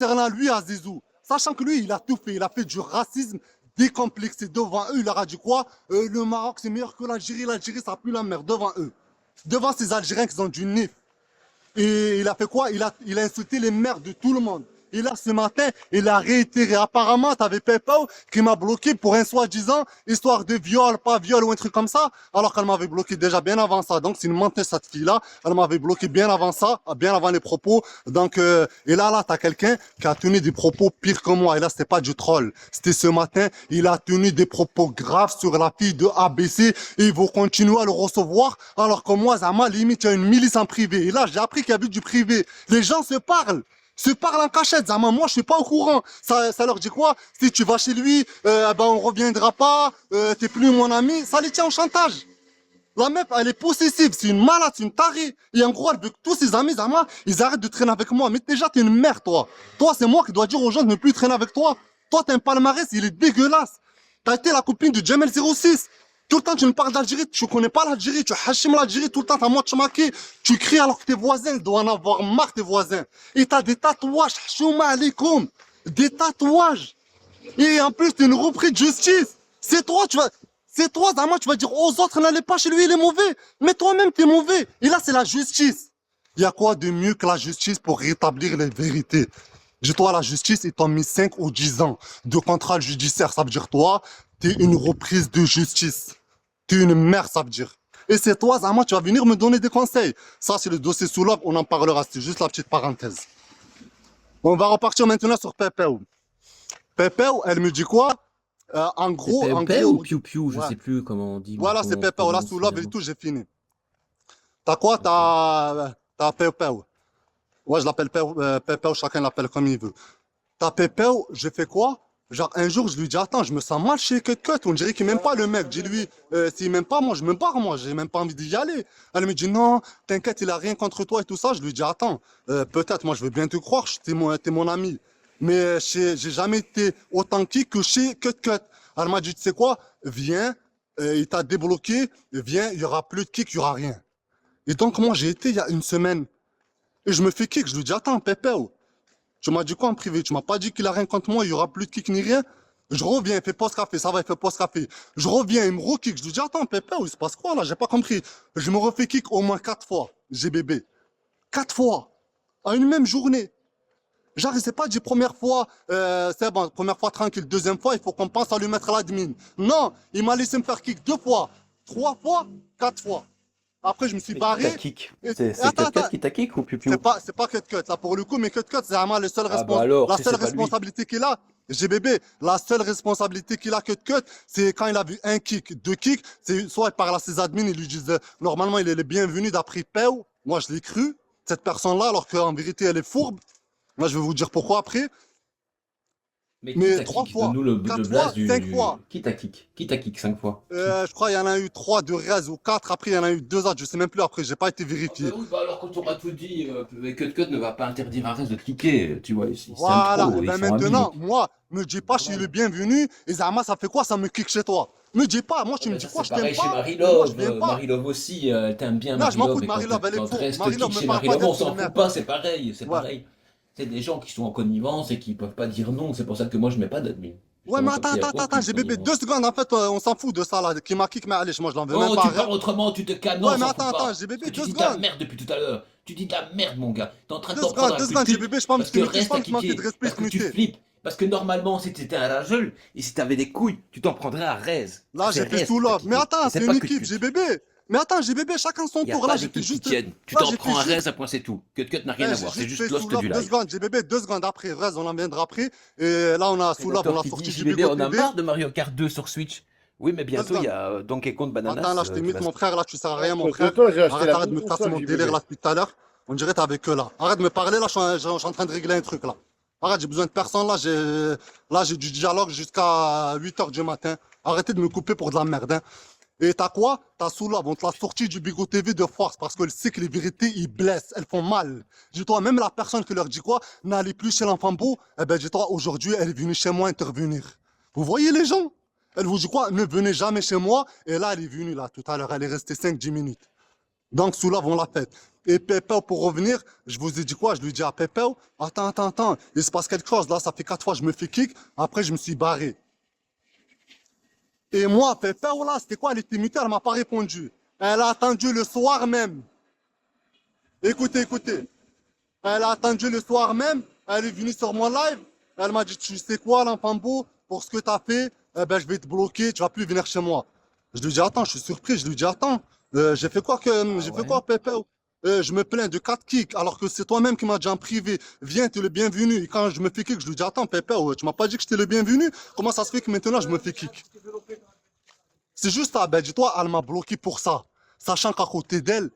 concernant lui, à Zizou, sachant que lui, il a tout fait. Il a fait du racisme décomplexé devant eux. Il leur a dit quoi? Le Maroc, c'est meilleur que l'Algérie. L'Algérie, ça pue la merde devant eux. Devant ces Algériens qui ont du nif. Et il a fait quoi? Il a insulté les mères de tout le monde. Et là, ce matin, il a réitéré. Apparemment, tu avais PayPal qui m'a bloqué pour un soi-disant histoire de viol, pas viol ou un truc comme ça, alors qu'elle m'avait bloqué déjà bien avant ça. Donc, c'est une menteuse, cette fille-là. Elle m'avait bloqué bien avant ça, bien avant les propos. Donc, et là, tu as quelqu'un qui a tenu des propos pires que moi. Et là, c'était pas du troll. C'était ce matin, il a tenu des propos graves sur la fille de ABC et il va continuer à le recevoir, alors que moi, Zama, limite, il y a une milice en privé. Et là, j'ai appris qu'il y avait du privé. Les gens se parlent en cachette, Zama. Moi, je suis pas au courant. Ça leur dit quoi? Si tu vas chez lui, ben on reviendra pas, t'es plus mon ami. Ça les tient au chantage. La meuf, elle est possessive, c'est une malade, c'est une tarée. Et en gros, elle veut que tous ses amis, Zama, ils arrêtent de traîner avec moi. Mais déjà, t'es une mère, toi. Toi, c'est moi qui dois dire aux gens de ne plus traîner avec toi. Toi, t'as un palmarès, il est dégueulasse. T'as été la copine de Jamel 06. Tout le temps, tu me parles d'Algérie, tu connais pas l'Algérie, tu hachim l'Algérie, tout le temps, t'as moi tchamaké. Tu cries alors que tes voisins doivent en avoir marre, tes voisins. Et t'as des tatouages, hashouma alikoum. Des tatouages. Et en plus, t'es une reprise de justice. C'est toi, Zama, tu vas dire aux autres, n'allez pas chez lui, il est mauvais. Mais toi-même, t'es mauvais. Et là, c'est la justice. Il y a quoi de mieux que la justice pour rétablir les vérités? Dis-toi, la justice, ils t'ont mis 5 ou 10 ans de contrôle judiciaire. Ça veut dire, toi, t'es une reprise de justice. T'es une mère, ça veut dire. Et c'est toi, Zama, tu vas venir me donner des conseils. Ça, c'est le dossier sous l'oeuvre, on en parlera. C'est juste la petite parenthèse. On va repartir maintenant sur Pépé. Pépé, elle me dit quoi? En C'est gros, Pépé ou Piu Piu, je ouais. sais plus comment on dit, Voilà, c'est comment on Pépé. Là, prononce sous l'oeuvre et finalement. tout, j'ai fini. T'as quoi? Ok. T'as Pépé. Ouais, je l'appelle Pépé, chacun l'appelle comme il veut. T'as Pépé, j'ai fait quoi? Genre, un jour, je lui dis, attends, je me sens mal chez Cut Cut. On dirait qu'il m'aime pas, le mec. Dis-lui, s'il m'aime pas, moi, je me barre, moi. J'ai même pas envie d'y aller. Elle me dit, non, t'inquiète, il a rien contre toi et tout ça. Je lui dis, attends, peut-être, moi, je veux bien te croire, t'es mon ami. Mais j'ai jamais été authentique que chez Cut Cut. Elle m'a dit, tu sais quoi? Viens, il t'a débloqué. Viens, il y aura plus de kick, il y aura rien. Et donc, moi, j'ai été il y a une semaine. Et je me fais kick. Je lui dis, attends, Pépé, tu m'as dit quoi en privé? Tu m'as pas dit qu'il a rien contre moi, il y aura plus de kick ni rien? Je reviens, il fait post café, ça va, il fait post café. Je reviens, il me re-kick. Je lui dis, attends, Pépé, il se passe quoi là? J'ai pas compris. Je me refais kick au moins 4 fois, GBB. 4 fois. En une même journée. Genre, il s'est pas dit première fois, c'est bon, première fois tranquille, deuxième fois, il faut qu'on pense à lui mettre l'admin. Non, il m'a laissé me faire kick 2 fois, 3 fois, 4 fois. Après, je me suis Mais qui t'a barré. kick? Et, C'est attends, Cut Cut attends. qui t'a kick ou Piu Piu? C'est pas Cut Cut, là, pour le coup, mais Cut Cut, c'est vraiment Ah bah alors, la si seule c'est pas lui. responsabilité qu'il a. GBB, la seule responsabilité qu'il a, Cut Cut, c'est quand il a vu un kick, deux kicks, c'est soit il parle à ses admins, ils lui disent, normalement, il est le bienvenu d'après Peu. Moi, je l'ai cru, cette personne-là, alors qu'en vérité, elle est fourbe. Moi, je vais vous dire pourquoi après. Mais qui Mais t'a 3 kick? fois, Donne-nous le 4 blast fois, 5 fois. Qui t'a kick? Qui t'a kick 5 fois? Qui? Je crois qu'il y en a eu 3 de Rez ou 4. Après, il y en a eu 2 autres, je sais même plus après, j'ai pas été Ah ben vérifié. oui, bah alors quand on aura tout dit, Cut Cut ne va pas interdire à Rez de cliquer, tu vois, ils s'aiment Voilà, et trop, ils ben sont amis maintenant, donc. moi, me dis pas, je suis le bienvenu, et Zama, ça fait quoi, ça me kick chez toi? Me dis pas, moi, Ah tu me ben dis ça quoi, c'est je t'aime pareil chez pas, moi, je viens pas. Marie Love aussi, elle t'aime bien Non, je Marie m'en fous Love, de et quand, Marie-Love, elle est quand faux. Rez te Marie-Love kick me chez parle Marie pas Love, d'elle, on c'est une s'en fout merde. pas, c'est pareil, c'est Ouais. pareil. C'est des gens qui sont en connivence et qui peuvent pas dire non, c'est pour ça que moi je mets pas d'admin. Ouais, mais Justement, comme attends, ça, il n'y a attends, aucune j'ai bébé, connivence. 2 secondes, en fait, on s'en fout de ça, là, qui m'a kick, mais allez, moi, je l'en veux même Oh, pas, tu arrête. parles autrement, tu te calmes, non, Ouais, on mais s'en fout attends, pas. j'ai Parce bébé, que tu 2 dis de la secondes. merde depuis tout à l'heure. Tu dis de la merde, mon gars. T'es en train de Deux t'en prendre secondes, à la 2 secondes, j'ai culture bébé, je pense parce que tu que muter, je reste à pense que tu manques de kicker, respect, parce je que tu muter. flippes. Parce que normalement, si t'étais un rageux et si t'avais des couilles, tu t'en prendrais à Rez. Parce Là, que c'est j'ai fait Rez sous qui t'a l'offre. Mais kické. attends, Et c'est c'est une pas que équipe, tu. j'ai bébé. Mais attends, j'ai bébé, chacun son Il n'y a tour. Là, pas j'ai fait d'équipe qui juste. tienne. Tu Là, t'en j'ai fait prends à Rez, juste. à point c'est tout. Cut n'a rien à J'ai voir. C'est juste juste fait sous Lost l'offre. du 2 live. secondes, j'ai bébé, 2 secondes après. Rez, on en viendra après. Et là, on a C'est sous l'offre, on Docteur l'a qui dit sorti du JBB, Bigo on a TV. marre de Mario Kart 2 sur Switch. Oui, mais 2 bientôt il y secondes. a Donkey Kong Attends, Bananas là, je te qui mute, va mon se. frère. Là, tu sers à rien, mon Entre frère. temps, j'ai acheté la Arrête de même me casser console, mon j'ai délire bébé. là depuis tout à l'heure. On dirait que t'es avec eux là. Arrête de me parler, là, je suis en train de régler un truc là. Arrête, j'ai besoin de personne là. J'ai du dialogue jusqu'à 8 h du matin. Arrêtez de me couper pour de la merde, hein. Et t'as quoi? T'as Soulab, on te l'a sorti du Bigo TV de force parce qu'elle sait que les vérités, ils blessent, elles font mal. Dis-toi, même la personne qui leur dit quoi? N'allez plus chez l'enfant beau, eh ben dis-toi, aujourd'hui, elle est venue chez moi intervenir. Vous voyez les gens? Elle vous dit quoi? Ne venez jamais chez moi. Et là, elle est venue là tout à l'heure, elle est restée 5-10 minutes. Donc, Soulav, on l'a fait. Et Pépé, pour revenir, je vous ai dit quoi? Je lui ai dit à Pépé, attends, il se passe quelque chose. Là, ça fait 4 fois, je me fais kick. Après, je me suis barré. Et moi, Pépé, là, c'était quoi? Elle était mutée, elle m'a pas répondu. Elle a attendu le soir même. Écoutez. Elle a attendu le soir même. Elle est venue sur mon live. Elle m'a dit, tu sais quoi, l'enfant beau, pour ce que tu as fait, eh ben, je vais te bloquer, tu vas plus venir chez moi. Je lui dis, attends, je suis surpris. Je lui dis, attends, Ah j'ai fait ouais? quoi, Pépé? Je me plains de 4 kicks, alors que c'est toi-même qui m'as dit en privé, viens, t'es le bienvenu. Et quand je me fais kick, je lui dis, attends, Pépé, tu m'as pas dit que j'étais le bienvenu? Comment ça se fait que maintenant je me fais kick? C'est juste ça, ben dis-toi, elle m'a bloqué pour ça. Sachant qu'à côté d'elle,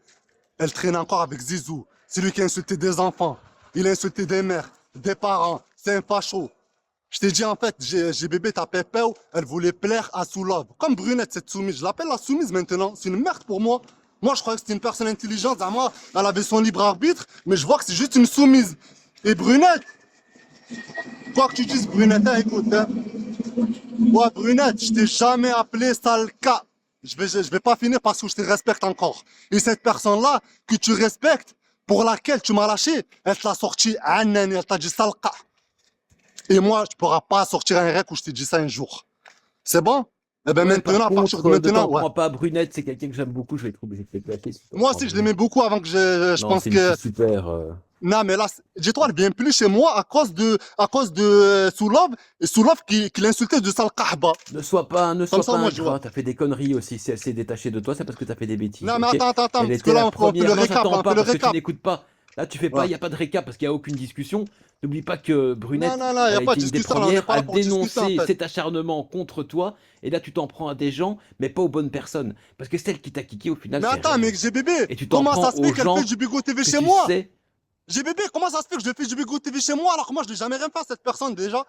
elle traîne encore avec Zizou. C'est lui qui a insulté des enfants. Il a insulté des mères, des parents. C'est un facho. Je t'ai dit en fait, j'ai bébé ta Pépéo, elle voulait plaire à Soulov. Comme Brunette, cette soumise. Je l'appelle la soumise maintenant. C'est une merde pour moi. Moi, je croyais que c'était une personne intelligente. À moi, elle avait son libre arbitre, mais je vois que c'est juste une soumise. Et Brunette, quoi que tu dises, Brunette, hein, écoute, hein. Moi, Brunette, je t'ai jamais appelé Salka. Je vais pas finir parce que je te respecte encore. Et cette personne-là, que tu respectes, pour laquelle tu m'as lâché, elle t'a sorti Annen, elle t'a dit Salka. Et moi, tu pourras pas sortir un rec où je t'ai dit ça un jour. C'est bon? Eh ben Ouais, par maintenant, à partir de contre, ne maintenant, t'en ouais. prends pas à Brunette, c'est quelqu'un que j'aime beaucoup, je vais être obligé de te placer si tu t'en Moi prends à aussi, je Brunette. l'aimais beaucoup avant que je Non, pense c'est une fille que... super. Non, mais là, dis-toi, elle vient plus chez moi à cause de Soulov, et Soulov qui l'insultait de sale kahba. Ne Comme sois ça, pas moi, je vois. ingrat, t'as fait des conneries aussi. Si elle s'est détachée de toi, c'est parce que t'as fait des bêtises, Non, mais ok? attends, Elle parce que était là, la on fait le première. Non, récap, là, j'attends on fait pas le parce que tu récap. n'écoutes pas. Là, tu fais pas, Ouais. il n'y a pas de récap parce qu'il n'y a aucune discussion. N'oublie pas que Brunette, Non, il n'y elle a a pas de été une des discussion, là, on n'est premières pas à là pour discuter, en dénoncer fait. cet acharnement contre toi. Et là, tu t'en prends à des gens, mais pas aux bonnes personnes. Parce que celle qui t'a kické, au final, Mais c'est attends, rien. mais j'ai bébé, Et tu t'en comment prends ça se fait aux qu'elle fait gens du Bigo TV que chez tu moi? sais. J'ai bébé, comment ça se fait que je fais du Bigo TV chez moi alors que moi, je n'ai jamais rien fait à cette personne, déjà?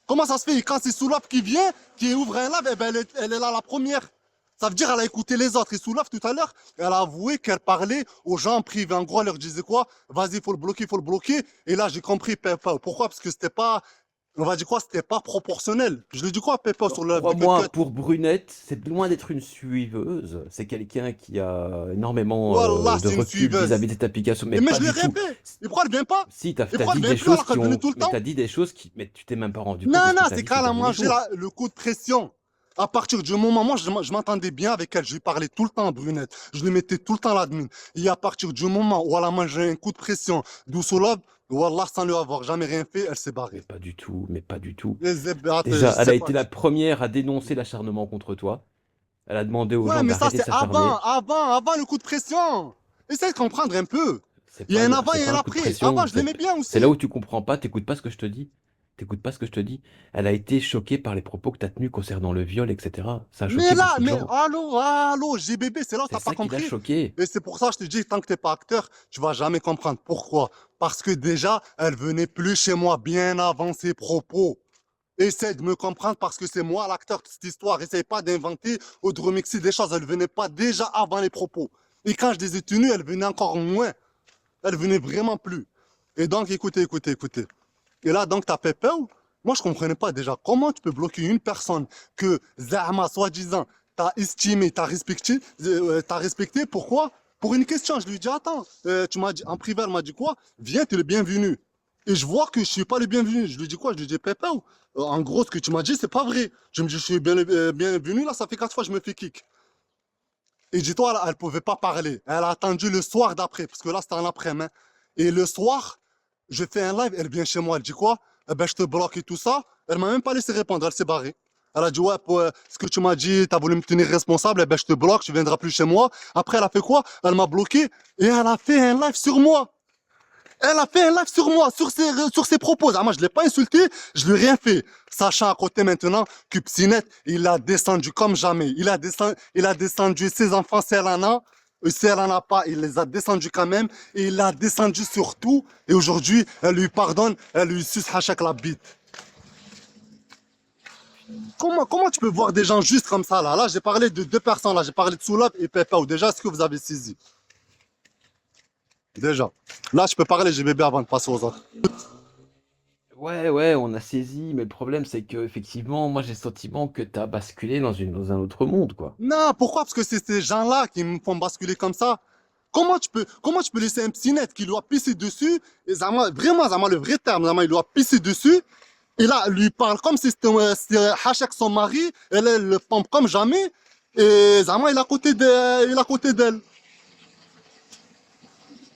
Comment ça se fait? Et quand c'est Soulaf qui vient, qui ouvre un live, eh ben, elle est là la première. Ça veut dire qu'elle a écouté les autres. Et Soulaf, tout à l'heure, elle a avoué qu'elle parlait aux gens en privé. En gros, elle leur disait quoi? Vas-y, faut le bloquer, faut le bloquer. Et là, j'ai compris, Peppa. Pourquoi? Parce que c'était pas, on va dire quoi? C'était pas proportionnel. Je lui dis quoi, Peppa, sur Alors, le live du crois-moi, Cut? pour Brunette, c'est loin d'être une suiveuse. C'est quelqu'un qui a énormément Voilà, de c'est une recul suiveuse. vis-à-vis de cette application, mais Mais pas je lui ai du rien tout. fait. Et pourquoi elle vient pas? Si, Et t'as pourquoi elle dit vient des plus alors choses qu'elle qui venait ont. tout le Mais temps? t'as dit des choses qui. Mais tu t'es même pas rendu compte de Non, ce que c'est t'as dit quand ces elle a derniers mangé jours. le coup de pression. À partir du moment, moi, je m'entendais bien avec elle. Je lui parlais tout le temps, Brunette. Je lui mettais tout le temps l'admin. Et à partir du moment où elle a mangé un coup de pression d'Oussolab, Wallah, sans lui avoir jamais rien fait, elle s'est Mais barrée. pas du tout, mais pas du tout. Les zébats, je Déjà, elle sais a pas. été la première à dénoncer l'acharnement contre toi. Elle a demandé aux Ouais, gens mais ça, d'arrêter de c'est s'acharner. avant le coup de pression. Essaye de comprendre un peu. Il y a un avant C'est et pas un un coup de après. Avant, pression. je l'aimais bien C'est là aussi. où tu comprends pas, t'écoutes pas ce que je te dis. T'écoutes pas ce que je te dis. Elle a été choquée par les propos que t'as tenus concernant le viol, etc. Ça a choqué beaucoup de Mais gens. allô, GBB, c'est là où C'est t'as pas ça qui l'a compris. choqué. Et c'est pour ça que je te dis, tant que t'es pas acteur, tu vas jamais comprendre. Pourquoi? Parce que déjà, elle venait plus chez moi bien avant ses propos. Essaye de me comprendre parce que c'est moi l'acteur de cette histoire. Essaye pas d'inventer ou de remixer des choses. Elle venait pas déjà avant les propos. Et quand je les ai tenus, elle venait encore moins. Elle venait vraiment plus. Et donc, écoutez. Et là, donc, t'as fait peur. Moi, je comprenais pas déjà comment tu peux bloquer une personne que Zahma, soi-disant, t'as estimé, t'as respecté. Pourquoi? Pour une question. Je lui dis, attends, tu m'as dit, en privé, elle m'a dit quoi? Viens, t'es le bienvenu. Et je vois que je suis pas le bienvenu. Je lui dis quoi? Je lui dis, Pépé, en gros, ce que tu m'as dit, c'est pas vrai. Je me dis, je suis bien, bienvenu. Là, ça fait 4 fois que je me fais kick. Et dis-toi, elle pouvait pas parler. Elle a attendu le soir d'après, parce que là, c'était en après-midi. Et le soir, je fais un live, elle vient chez moi, elle dit quoi? Eh ben, je te bloque et tout ça. Elle m'a même pas laissé répondre, elle s'est barrée. Elle a dit, ouais, pour, ce que tu m'as dit, tu as voulu me tenir responsable, eh ben, je te bloque, tu viendras plus chez moi. Après, elle a fait quoi? Elle m'a bloqué et elle a fait un live sur moi. Elle a fait un live sur moi, sur ses propos. Ah, moi, je ne l'ai pas insulté, je lui ai rien fait. Sachant à côté maintenant que Psynet, il a descendu comme jamais. Il a descendu ses enfants, si elle en a. Si elle en a pas, il les a descendus quand même. Et il a descendu sur tout. Et aujourd'hui, elle lui pardonne, elle lui suce hachak la bite. Comment tu peux voir des gens juste comme ça là? Là, j'ai parlé de 2 personnes. Là, j'ai parlé de Soulab et Pepao. Déjà, est-ce que vous avez saisi? Déjà. Là, je peux parler, j'ai bébé avant de passer aux autres. Ouais, on a saisi, mais le problème, c'est que effectivement, moi, j'ai le sentiment que t'as basculé dans un autre monde, quoi. Non, pourquoi? Parce que c'est ces gens-là qui me font basculer comme ça. comment tu peux laisser un petit net qui lui a pissé dessus, et Zama, vraiment, Zama, le vrai terme, Zama, il lui a pissé dessus, et là, lui parle comme si c'était Hachek son mari, elle le pompe comme jamais, et Zama, il est à côté d'elle.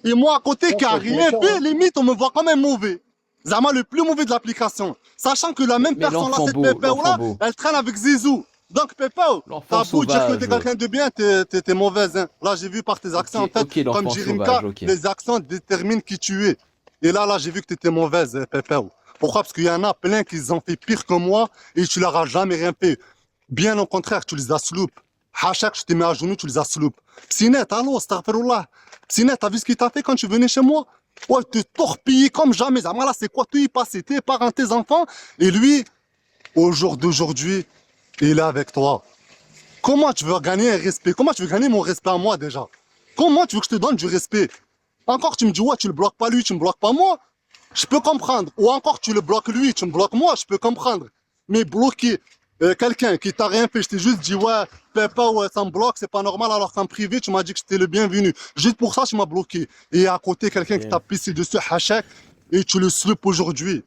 Et moi, à côté, qui Non, a faut être rien méchant, fait, hein. limite, on me voit comme un mauvais. Zama, le plus mauvais de l'application. Sachant que la même Mais personne là, cette l'enfant Pépéo-là, beau, elle traîne avec Zizou. Donc, Pépéo, l'enfant t'as beau dire que t'es sauvage. quelqu'un de bien, t'es mauvaise. Hein. Là, j'ai vu par tes accents, en fait, Ok, comme l'enfant Jirimka, sauvage, ok. les accents déterminent qui tu es. Et là, j'ai vu que t'étais mauvaise, Pépéo. Pourquoi? Parce qu'il y en a plein qui ont fait pire que moi et tu leur as jamais rien fait. Bien au contraire, tu les as sloupes. Hachak, je t'ai mis à genoux, tu les as sloupes. Psinet, allô, astaghfirullah. Psinet, t'as vu ce qu'il t'a fait quand tu venais chez moi? Ouais, te torpiller comme jamais. Zama, là, c'est quoi? Tu y passais tes parents, tes enfants. Et lui, au jour d'aujourd'hui, il est avec toi. Comment tu veux gagner un respect? Comment tu veux gagner mon respect à moi déjà? Comment tu veux que je te donne du respect? Encore, tu me dis, ouais, tu le bloques pas lui, tu me bloques pas moi. Je peux comprendre. Ou encore, tu le bloques lui, tu me bloques moi, je peux comprendre. Mais bloquer quelqu'un qui t'a rien fait, je t'ai juste dit, ouais, fais pas, ouais, ça me bloque, c'est pas normal, alors qu'en privé, tu m'as dit que j'étais le bienvenu. Juste pour ça, tu m'as bloqué. Et à côté, quelqu'un qui t'a Ok. pissé dessus, hachek, et tu le slupes aujourd'hui.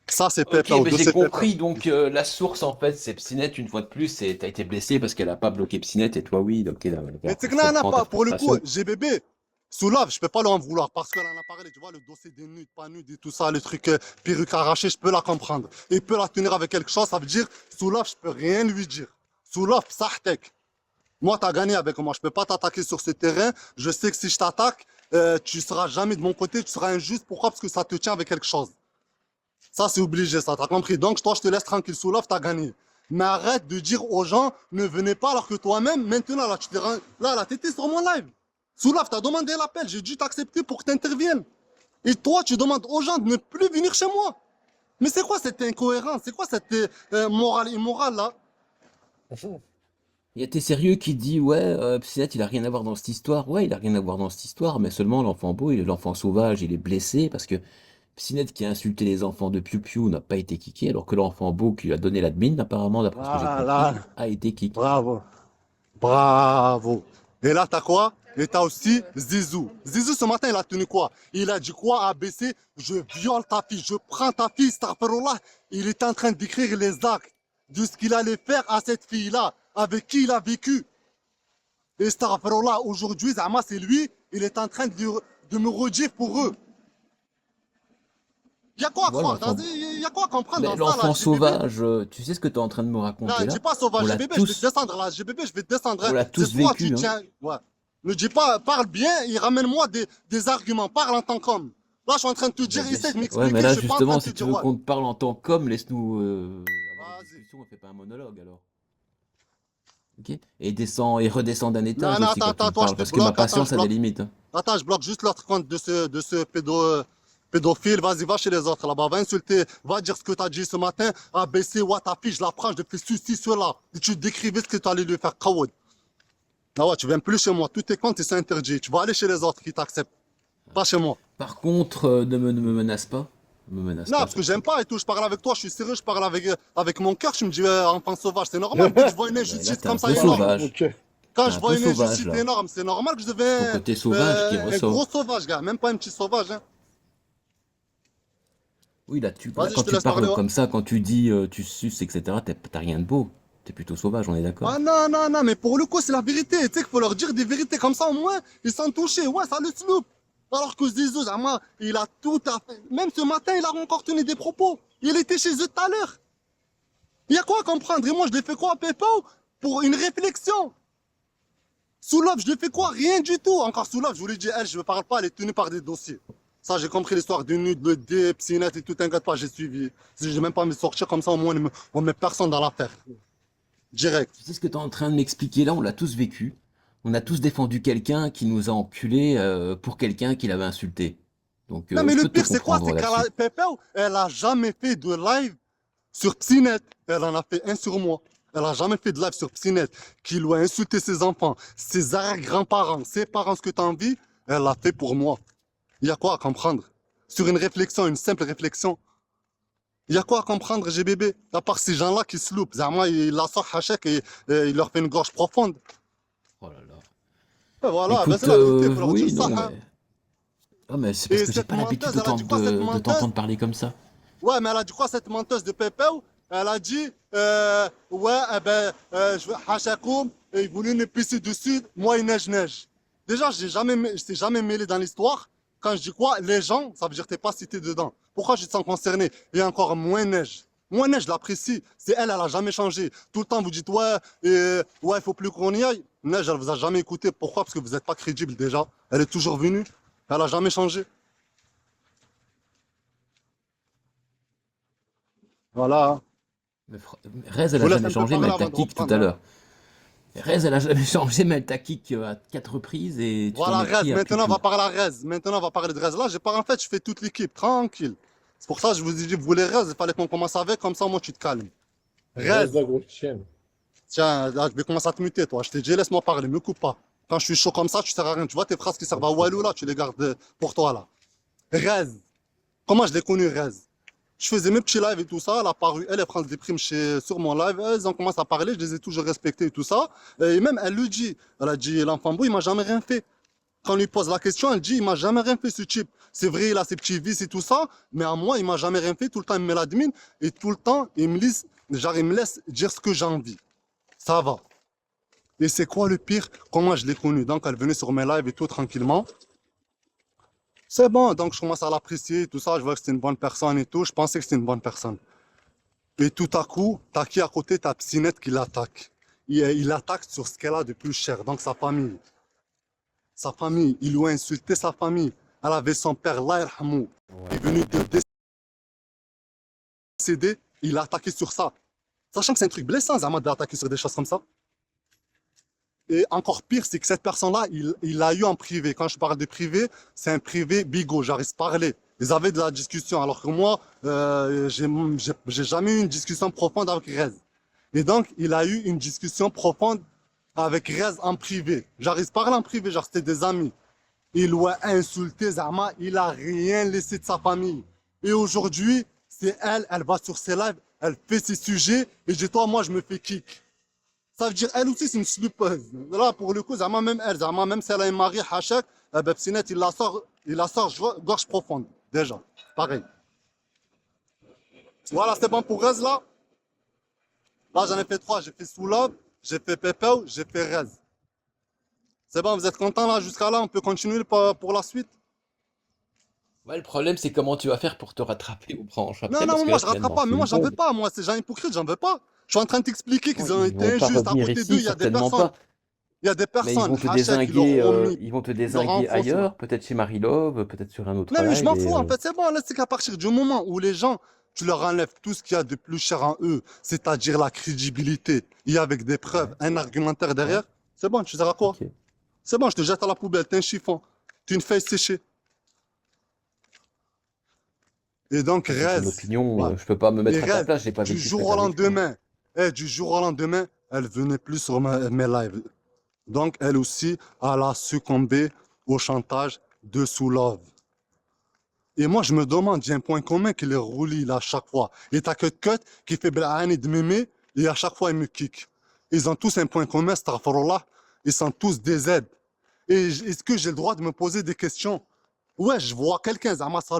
Ça, c'est Ok, Pépé, mais de j'ai ces Pépé. compris. Donc, la source, en fait, c'est Psynet, une fois de plus, et t'as été blessé parce qu'elle a pas bloqué Psynet, et toi, oui. Ok, Mais d'accord. tu sais que Je non, non, comprends ta pas, pour le coup, frustration. GBB, Soulave, je peux pas lui en vouloir parce qu'elle en a parlé, tu vois, le dossier des nudes, pas nudes et tout ça, le truc perruque arrachée, je peux la comprendre. Il peut la tenir avec quelque chose, ça veut dire, Soulave, je peux rien lui dire. Soulave, Sahtek. Moi, t'as gagné avec moi, je peux pas t'attaquer sur ce terrain. Je sais que si je t'attaque, tu seras jamais de mon côté, tu seras injuste. Pourquoi? Parce que ça te tient avec quelque chose. Ça, c'est obligé, ça, t'as compris. Donc, toi, je te laisse tranquille, Soulave, t'as gagné. Mais arrête de dire aux gens, ne venez pas alors que toi-même, maintenant, là, tu t'es là, t'étais sur mon live. Soulave, t'as demandé l'appel, j'ai dû t'accepter pour que t'interviennes. Et toi, tu demandes aux gens de ne plus venir chez moi. Mais c'est quoi cette incohérence? C'est quoi cette morale immorale là? Il y a T'es sérieux qui dit, ouais, Psynet, il a rien à voir dans cette histoire. Ouais, il a rien à voir dans cette histoire, mais seulement l'enfant beau, l'enfant sauvage, il est blessé parce que Psynet qui a insulté les enfants de Piu Piu n'a pas été kické, alors que l'enfant beau qui lui a donné l'admin, apparemment, d'après ce que j'ai Voilà, compris, a été kick. bravo, bravo. Et là, t'as quoi? Et t'as aussi Zizou. Zizou, ce matin, il a tenu quoi? Il a dit quoi à ABC? Je viole ta fille, je prends ta fille, Starferullah. Il est en train d'écrire les actes de ce qu'il allait faire à cette fille-là, avec qui il a vécu. Et Starferullah, aujourd'hui, Zama, c'est lui, il est en train de me redire pour eux. Il y a quoi à Voilà, croire, il y a quoi à comprendre mais dans ça, là, l'enfant GBB? sauvage, tu sais ce que tu es en train de me Là, raconter dis là? pas On sauvage, l'a GBB, je vais te tous, descendre là, GBB, je vais te descendre. on Hein. l'a C'est tous soit tu vécu, hein. tiens. Ouais. Ne dis pas, parle bien et ramène-moi des arguments, parle en tant qu'homme. Là, je suis en train de te dire, essaie de Ouais, mais m'expliquer, là, je suis pas en train justement, de te si tu dire, veux ouais. qu'on te parle en tant qu'homme, laisse-nous avoir une Vas-y. discussion, on fait pas un monologue alors. Ok? Et descends et redescends d'un étage Non, non, aussi attends, quand tu attends, me toi, je parles, te parce que ma bloque, attends, je patience a des bloque. limites, hein. Attends, je bloque juste l'autre compte de ce pédophile. Vas-y, va chez les autres là-bas, va insulter, va dire ce que tu as dit ce matin. ABC, ouais, ta fille, je la prends, je te fais ceci, cela. Et tu décrivais ce que tu allais lui faire, Kawoud. Ah ouais, tu viens plus chez moi, tous tes comptes, ils sont interdits. Tu vas aller chez les autres qui t'acceptent, pas chez moi. Par contre, ne me menace pas. Ne me menace Non, pas parce que j'aime surtout. pas et tout. Je parle avec toi, je suis sérieux, je parle avec mon cœur. Tu me dis enfant sauvage, c'est normal. Dès que je vois une Mais là, injustice t'es un comme ça peu Voilà, énorme, sauvage. ok. quand T'es je un peu vois une sauvage injustice là. énorme, c'est normal que je Ton deviens côté sauvage qui un gros ressort. sauvage, gars. Même pas un petit sauvage. Hein. Oui, là, Vas-y, je quand te tu laisse parler. parles Ouais. comme ça, quand tu dis tu suces, etc., t'as rien de beau. T'es plutôt sauvage, on est d'accord? Ah non, non, non, mais pour le coup, c'est la vérité. Tu sais qu'il faut leur dire des vérités comme ça, au moins, ils sont touchés. Ouais, ça le sloupe. Alors que Zizou, Zama, il a tout à fait. Même ce matin, il a encore tenu des propos. Il était chez eux tout à l'heure. Il y a quoi à comprendre? Et moi, je l'ai fait quoi à Pépao? Pour une réflexion. Soulove, je lui fais quoi? Rien du tout. Encore Soulove, je vous l'ai dit, elle, je ne parle pas, elle est tenue par des dossiers. Ça, j'ai compris l'histoire du nude, le dé, Psynet et tout, t'inquiète pas, j'ai suivi. Si je vais même pas me sortir comme ça, au moins, on met personne dans l'affaire. Direct. Tu sais ce que tu es en train de m'expliquer là, on l'a tous vécu. On a tous défendu quelqu'un qui nous a enculé pour quelqu'un qui l'avait insulté. Donc Non, mais je le peux te pire, c'est quoi? comprendre C'est là-dessus. qu'elle Pépao, elle a jamais fait de live sur Psynet. Elle en a fait un sur moi. Elle a jamais fait de live sur Psynet qui lui a insulté ses enfants, ses arrière-grands-parents, ses parents, ce que tu as envie. Elle l'a fait pour moi. Il y a quoi à comprendre? Sur une réflexion, une simple réflexion. Il y a quoi à comprendre, GBB? À part ces gens-là qui se loupent. Zama, il la sort Hachek et il leur fait une gorge profonde. Oh là là. Et voilà, ben c'est Écoute, la vérité, il faut leur dire oui, ça, non, hein. mais. Ah, mais c'est parce Et que j'ai cette pas l'habitude menteuse, elle a dit quoi, cette de menteuse? t'entendre parler comme ça. Ouais, mais elle a dit quoi, cette menteuse de Pépéo? Elle a dit, ouais, eh ben, je veux Hachakoum, et il voulait nous pisser dessus, moi, il neige. Déjà, je t'ai jamais mêlé dans l'histoire. Quand je dis quoi, les gens, ça veut dire que t'es pas cité dedans. Pourquoi je te sens concerné? Et encore moins neige. Moi, neige, je l'apprécie. C'est elle, elle a jamais changé. Tout le temps, vous dites, ouais, ouais, il faut plus qu'on y aille. Neige, elle vous a jamais écouté. Pourquoi? Parce que vous n'êtes pas crédible déjà. Elle est toujours venue. Elle a jamais changé. Voilà. Mais Rez, Je elle vous a laisse jamais un peu changé, mais parler elle t'a avant de kick tout reprendre, à hein. l'heure. Rez, elle a jamais changé, mais elle t'a kick à 4 reprises et tu t'en Voilà, es Rez. pris à Maintenant, on Piu-Piu. va parler à Rez. Maintenant, on va parler de Rez. Là, j'ai pas, en fait, je fais toute l'équipe, tranquille. C'est pour ça que je vous ai dit, vous voulez Rez, il fallait qu'on commence avec, comme ça, moi, tu te calmes. Rez, Reste la grosse chienne. tiens, là, je vais commencer à te muter, toi. Je t'ai dit, laisse-moi parler, me coupe pas. Quand je suis chaud comme ça, tu sers à rien. Tu vois, tes phrases qui servent à Walou, là, tu les gardes pour toi, là. Rez, comment je l'ai connu, Rez? Je faisais mes petits lives et tout ça, elle a paru, elle prend des primes sur mon live, elles ont commencé à parler, je les ai toujours respectés et tout ça. Et même, elle le dit. Elle a dit, l'enfant beau, il m'a jamais rien fait. Quand on lui pose la question, elle dit, il m'a jamais rien fait ce type. C'est vrai, il a ses petits vices et tout ça, mais à moi, il m'a jamais rien fait. Tout le temps, il me met l'admin et tout le temps, il me laisse dire ce que j'ai envie. Ça va. Et c'est quoi le pire? Comment je l'ai connu? Donc, elle venait sur mes lives et tout tranquillement. C'est bon, donc je commence à l'apprécier et tout ça. Je vois que c'était une bonne personne et tout. Je pensais que c'était une bonne personne. Et tout à coup, t'as qui à côté? T'as Psynet qui l'attaque. Il attaque sur ce qu'elle a de plus cher, donc sa famille. Sa famille, il lui a insulté sa famille. Elle avait son père, Allah yarhamou. Il est venu de décéder, il a attaqué sur ça. Sachant que c'est un truc blessant, Zama, d'attaquer sur des choses comme ça. Et encore pire, c'est que cette personne-là, il l'a eu en privé. Quand je parle de privé, c'est un privé bigot, j'arrive à parler. Ils avaient de la discussion, alors que moi, j'ai jamais eu une discussion profonde avec Rez. Et donc, il a eu une discussion profonde avec Rez en privé. J'arrive à parler en privé, genre c'était des amis. Il l'a insulté, Zama, il a rien laissé de sa famille. Et aujourd'hui, c'est elle, elle va sur ses lives, elle fait ses sujets, et dis-toi, moi, je me fais kick. Ça veut dire, elle aussi, c'est une slippeuse. Là, pour le coup, Zama, même elle, Zama, même si elle a un mari, Hachek, Psinet, il la sort gorge profonde, déjà. Pareil. Voilà, c'est bon pour Rez, là. Là, j'en ai fait trois. J'ai fait Soulab, j'ai fait Pepeo, j'ai fait Rez. C'est bon, vous êtes contents, là, jusqu'à là, on peut continuer pour la suite? Ouais, le problème, c'est comment tu vas faire pour te rattraper aux branches Non, après, non, parce que moi là, je tu viens de rattrape m'en pas, mais fumer moi une j'en veux pause. pas, moi, ces gens hypocrites, j'en veux pas. Je suis en train de t'expliquer Non, qu'ils ont ils été vont pas injustes. À revenir côté d'eux, ici, certainement pas. il y a des Mais personnes, ils vont te ils leur dézinguer enfoncent là. ailleurs, peut-être chez Marie-Love, peut-être sur un autre Non, mais je live, m'en et fous, en fait, c'est bon, là, c'est qu'à partir du moment où les gens, tu leur enlèves tout ce qu'il y a de plus cher en eux, c'est-à-dire la crédibilité, et avec des preuves, ouais, un argumentaire ouais, derrière, c'est bon, tu sais à quoi? ok. C'est bon, je te jette à la poubelle, t'es un chiffon, t'es une feuille séchée. Et donc, Ça, c'est ton Rez, opinion, ouais. je peux pas me Et mettre à ta Rez, place, j'ai pas du vécu ce que jour tu au as vécu, hein. lendemain, du jour au lendemain, elle venait plus sur mes lives. Donc, elle aussi, elle a succombé au chantage de Soulove. Et moi, je me demande, il y a un point commun qui les relie là à chaque fois. Et t'as Cut qui fait Blahani de mémé, et à chaque fois, il me kick. Ils ont tous un point commun, astaghfirullah. Ils sont tous des aides. Et est-ce que j'ai le droit de me poser des questions? Ouais, je vois quelqu'un, Zama, ça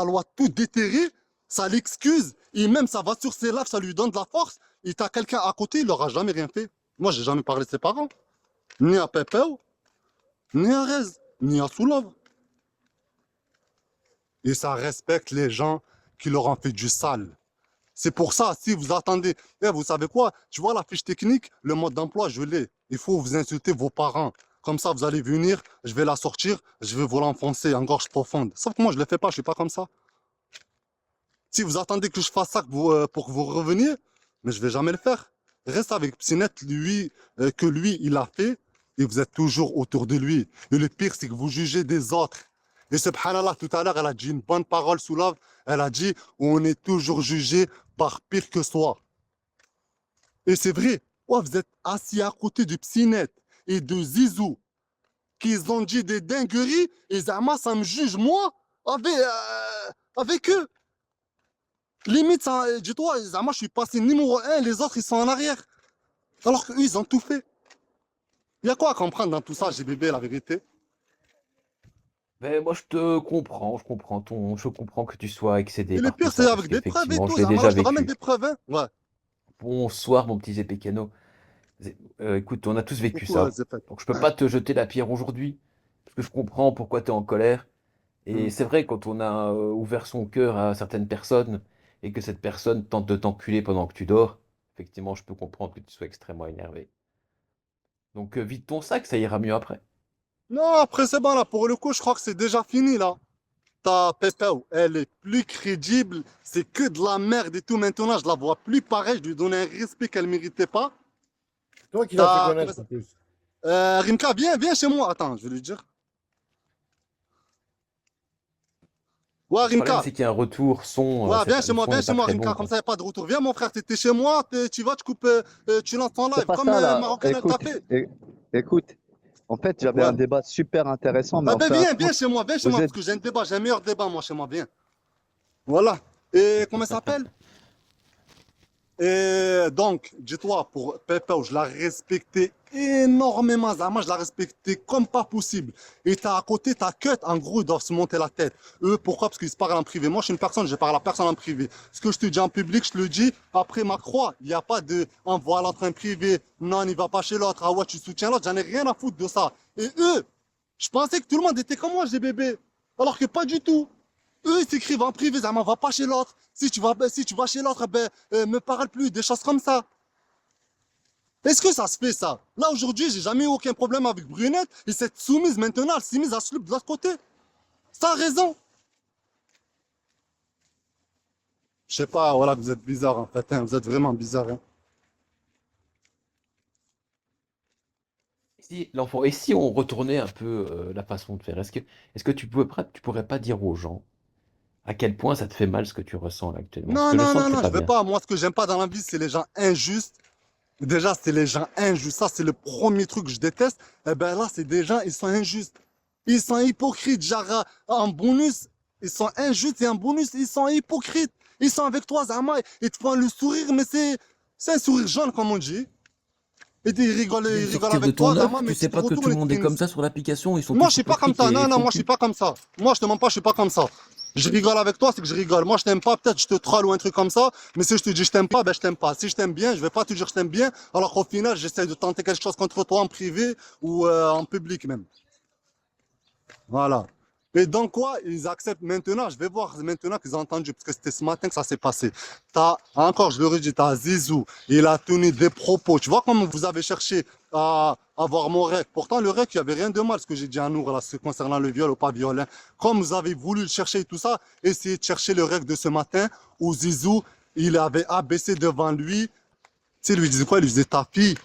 doit tout déterrer, ça l'excuse, et même ça va sur ses lèvres, ça lui donne de la force, et t'as quelqu'un à côté, il leur a jamais rien fait. Moi, j'ai jamais parlé de ses parents, ni à Pépéo, ni à Rez, ni à Soulov. Et ça respecte les gens qui leur ont fait du sale. C'est pour ça, si vous attendez, vous savez quoi, tu vois la fiche technique, le mode d'emploi, je l'ai. Il faut vous insulter vos parents. Comme ça, vous allez venir, je vais la sortir, je vais vous l'enfoncer en gorge profonde. Sauf que moi, je ne le fais pas, je ne suis pas comme ça. Si vous attendez que je fasse ça pour que vous reveniez, mais je ne vais jamais le faire. Reste avec Psynet, lui, que lui, il a fait, et vous êtes toujours autour de lui. Et le pire, c'est que vous jugez des autres. Et subhanallah, tout à l'heure, elle a dit une bonne parole sous l'œuvre. Elle a dit, on est toujours jugé par pire que soi. Et c'est vrai. Ouais, vous êtes assis à côté de Psynet et de Zizou, qui ont dit des dingueries, et Zama, ça me juge, moi, avec eux. Limite, dis-toi, moi je suis passé numéro un, les autres ils sont en arrière. Alors qu'eux, ils ont tout fait. Il y a quoi à comprendre dans tout ça, GBB, la vérité? Mais moi, je comprends je comprends que tu sois excédé Et le par tout pire, c'est ça, parce avec des preuves et qu'effectivement, tout. je l'ai Zama, là, déjà je te ramène vécu. des preuves, hein? Ouais. Bonsoir, mon petit Zépécano. Écoute, on a tous vécu Coucou, ça. Zephet. Donc, je peux pas te jeter la pierre aujourd'hui, parce que je comprends pourquoi tu es en colère. Et Hmm. c'est vrai, quand on a ouvert son cœur à certaines personnes, et que cette personne tente de t'enculer pendant que tu dors, effectivement, je peux comprendre que tu sois extrêmement énervé. Donc, vide ton sac, ça ira mieux après. Non, après, c'est bon, là. Pour le coup, je crois que c'est déjà fini, là. Ta Pépéo, elle est plus crédible. C'est que de la merde et tout. Maintenant, je la vois plus pareil. Je lui donne un respect qu'elle méritait pas. Toi qui l'as fait T'as. Comment connaître ça- en plus. Rimka, viens chez moi. Attends, je vais lui dire. Ouais, Le problème, Rimka. c'est qu'il y a un retour son, Ouais, le son viens n'est chez pas moi, très bon, Rimka. Comme quoi. ça, y a pas de retour. Viens, mon frère, t'es chez moi. Tu vas, tu coupes, tu lances ton C'est live. pas Comme ça là. Marocain, elle t'a Écoute, fait. écoute. En fait, j'avais Ouais. un débat super intéressant, mais Ah on ben fait un viens foot. chez moi, Vous parce êtes. que j'ai un débat, j'ai un meilleur débat, moi, chez moi, viens. Voilà. Et comment ça s'appelle? Et donc, dis-toi, pour Pepe, je la respectais énormément. Zama, je la respectais comme pas possible. Et t'as à côté, ta cut, en gros, ils doivent se monter la tête. Eux, pourquoi? Parce qu'ils se parlent en privé. Moi, je suis une personne, je parle à personne en privé. Ce que je te dis en public, je te le dis après ma croix. Il n'y a pas de envoie l'autre en privé. Non, il va pas chez l'autre. Ah ouais, tu soutiens l'autre. J'en ai rien à foutre de ça. Et eux, je pensais que tout le monde était comme moi, j'ai bébé. Alors que pas du tout. Eux, ils s'écrivent en privé, ça va pas chez l'autre. Si tu vas chez l'autre, ben, me parle plus, des choses comme ça. Est-ce que ça se fait ça? Là, aujourd'hui, j'ai jamais eu aucun problème avec Brunette. Et cette soumise, maintenant, elle s'est mise à se de l'autre côté. Sans raison. Je sais pas, voilà, vous êtes bizarre en fait, hein. Vous êtes vraiment bizarre, hein. Si l'enfant, et si on retournait un peu la façon de faire, est-ce que tu pourrais pas dire aux gens à quel point ça te fait mal ce que tu ressens là actuellement? Parce Non, que je non, sens non, que t'es non, je pas veux bien. pas. Moi, ce que j'aime pas dans la vie, c'est les gens injustes. Déjà, c'est les gens injustes. Ça, c'est le premier truc que je déteste. Eh ben là, c'est des gens, ils sont injustes. Ils sont hypocrites. Genre, en bonus, ils sont injustes et en bonus, ils sont hypocrites. Ils sont avec toi, Zama, ils te font le sourire, mais c'est un sourire jaune, comme on dit. Et Tu viens ils de rigolent sortir de avec toi, ton Zama, œuf, mais tu tu sais te pas que tout retournes le et tu monde est comme finis. ça sur l'application, ils sont Moi, je tous suis pas comme hypocrites ça. et Non, non, faux moi, je suis cul. pas comme ça. Moi, je te mens pas, je suis pas comme ça. Je rigole avec toi, c'est que je rigole. Moi, je t'aime pas, peut-être je te troll ou un truc comme ça, mais si je te dis je t'aime pas, ben je t'aime pas. Si je t'aime bien, je vais pas te dire je t'aime bien, alors qu'au final, j'essaie de tenter quelque chose contre toi en privé ou en public même. Voilà. Et donc quoi, ils acceptent maintenant, je vais voir maintenant qu'ils ont entendu, parce que c'était ce matin que ça s'est passé. T'as, encore, je le redis, t'as Zizou, il a tenu des propos. Tu vois comment vous avez cherché à avoir mon rec. Pourtant, le rec, il n'y avait rien de mal, ce que j'ai dit à Nour, là, concernant le viol ou pas viol, hein. Comme vous avez voulu le chercher et tout ça, essayez de chercher le rec de ce matin, où Zizou, il avait abaissé devant lui, tu sais, lui disait quoi? Il lui disait ta fille,